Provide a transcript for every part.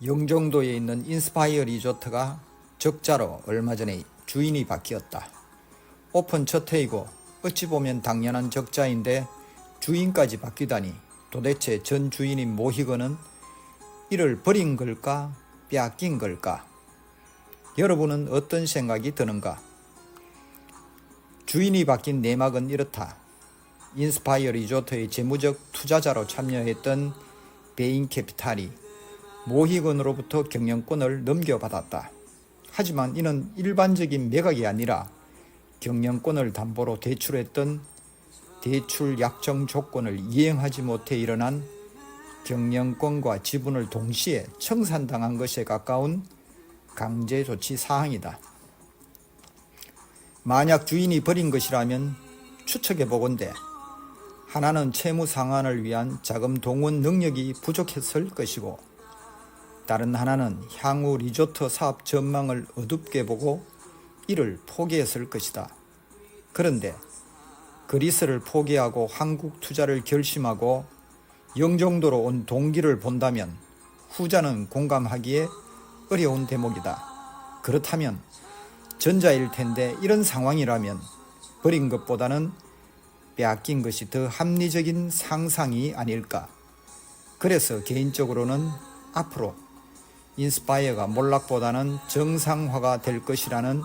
영종도에 있는 인스파이어 리조트가 적자로 얼마 전에 주인이 바뀌었다. 오픈 첫 해이고 어찌 보면 당연한 적자인데 주인까지 바뀌다니 도대체 전 주인인 모희건은 이를 버린 걸까 빼앗긴 걸까? 여러분은 어떤 생각이 드는가? 주인이 바뀐 내막은 이렇다. 인스파이어 리조트의 재무적 투자자로 참여했던 베인캐피탈이 모희건으로부터 경영권을 넘겨받았다. 하지만 이는 일반적인 매각이 아니라 경영권을 담보로 대출했던 대출 약정 조건을 이행하지 못해 일어난 경영권과 지분을 동시에 청산당한 것에 가까운 강제 조치 사항이다. 만약 주인이 버린 것이라면 추측해 보건대 하나는 채무 상환을 위한 자금 동원 능력이 부족했을 것이고, 다른 하나는 향후 리조트 사업 전망을 어둡게 보고 이를 포기했을 것이다. 그런데 그리스를 포기하고 한국 투자를 결심하고 영종도로 온 동기를 본다면 후자는 공감하기에 어려운 대목이다. 그렇다면 전자일 텐데 이런 상황이라면 버린 것보다는 빼앗긴 것이 더 합리적인 상상이 아닐까. 그래서 개인적으로는 앞으로 인스파이어가 몰락보다는 정상화가 될 것이라는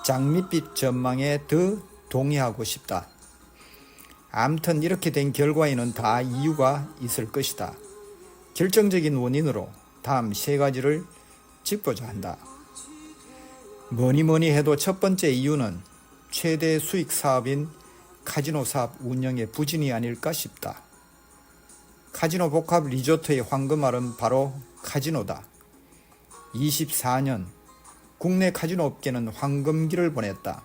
장밋빛 전망에 더 동의하고 싶다. 아무튼 이렇게 된 결과에는 다 이유가 있을 것이다. 결정적인 원인으로 다음 세 가지를 짚고자 한다. 뭐니 해도 첫 번째 이유는 최대 수익 사업인 카지노 사업 운영의 부진이 아닐까 싶다. 카지노 복합 리조트의 황금알은 바로 카지노다. 24년 국내 카지노 업계는 황금기를 보냈다.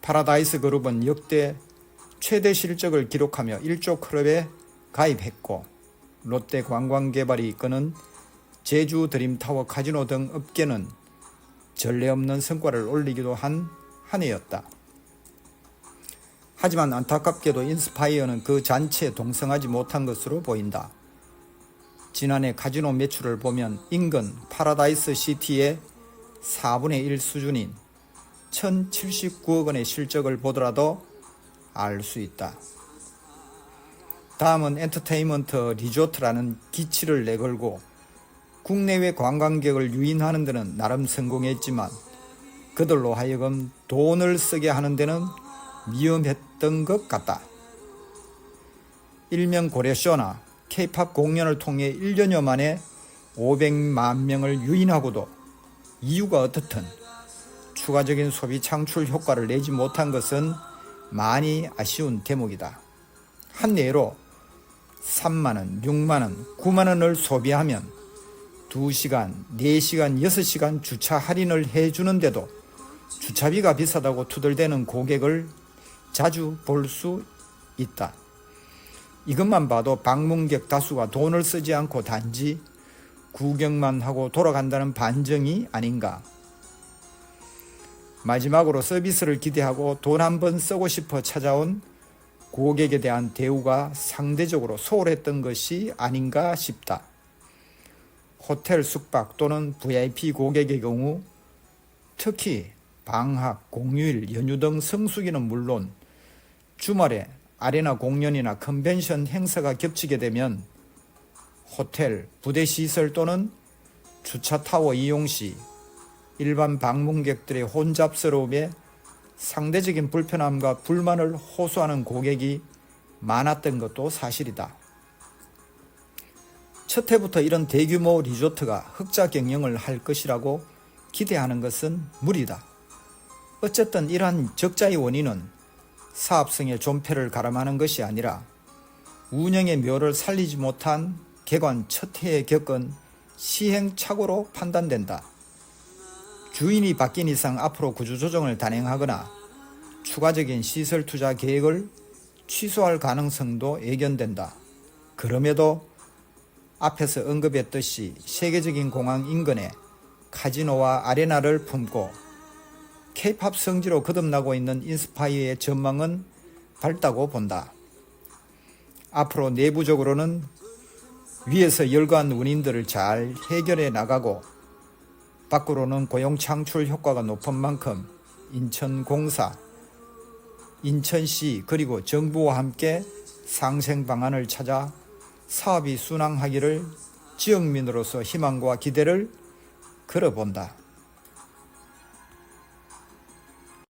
파라다이스 그룹은 역대 최대 실적을 기록하며 1조 클럽에 가입했고, 롯데 관광개발이 이끄는 제주 드림타워 카지노 등 업계는 전례 없는 성과를 올리기도 한 해였다. 하지만 안타깝게도 인스파이어는 그 잔치에 동승하지 못한 것으로 보인다. 지난해 카지노 매출을 보면 인근 파라다이스 시티의 4분의 1 수준인 1079억 원의 실적을 보더라도 알 수 있다. 다음은 엔터테인먼트 리조트라는 기치를 내걸고 국내외 관광객을 유인하는 데는 나름 성공했지만 그들로 하여금 돈을 쓰게 하는 데는 위험했던 것 같다. 일명 고래쇼나 K-팝 공연을 통해 1년여 만에 500만 명을 유인하고도 이유가 어떻든 추가적인 소비 창출 효과를 내지 못한 것은 많이 아쉬운 대목이다. 한 예로 3만원, 6만원, 9만원을 소비하면 2시간, 4시간, 6시간 주차 할인을 해주는데도 주차비가 비싸다고 투덜대는 고객을 자주 볼 수 있다. 이것만 봐도 방문객 다수가 돈을 쓰지 않고 단지 구경만 하고 돌아간다는 반증이 아닌가. 마지막으로 서비스를 기대하고 돈 한번 쓰고 싶어 찾아온 고객에 대한 대우가 상대적으로 소홀했던 것이 아닌가 싶다. 호텔 숙박 또는 VIP 고객의 경우 특히 방학, 공휴일, 연휴 등 성수기는 물론 주말에 아레나 공연이나 컨벤션 행사가 겹치게 되면 호텔, 부대 시설 또는 주차 타워 이용 시 일반 방문객들의 혼잡스러움에 상대적인 불편함과 불만을 호소하는 고객이 많았던 것도 사실이다. 첫 해부터 이런 대규모 리조트가 흑자 경영을 할 것이라고 기대하는 것은 무리다. 어쨌든 이러한 적자의 원인은 사업성의 존폐를 가름하는 것이 아니라 운영의 묘를 살리지 못한 개관 첫 해에 겪은 시행착오로 판단된다. 주인이 바뀐 이상 앞으로 구조조정을 단행하거나 추가적인 시설 투자 계획을 취소할 가능성도 예견된다. 그럼에도 앞에서 언급했듯이 세계적인 공항 인근에 카지노와 아레나를 품고 K-팝 성지로 거듭나고 있는 인스파이어의 전망은 밝다고 본다. 앞으로 내부적으로는 위에서 열거한 원인들을 잘 해결해 나가고 밖으로는 고용 창출 효과가 높은 만큼 인천공사, 인천시 그리고 정부와 함께 상생 방안을 찾아 사업이 순항하기를 지역민으로서 희망과 기대를 걸어본다.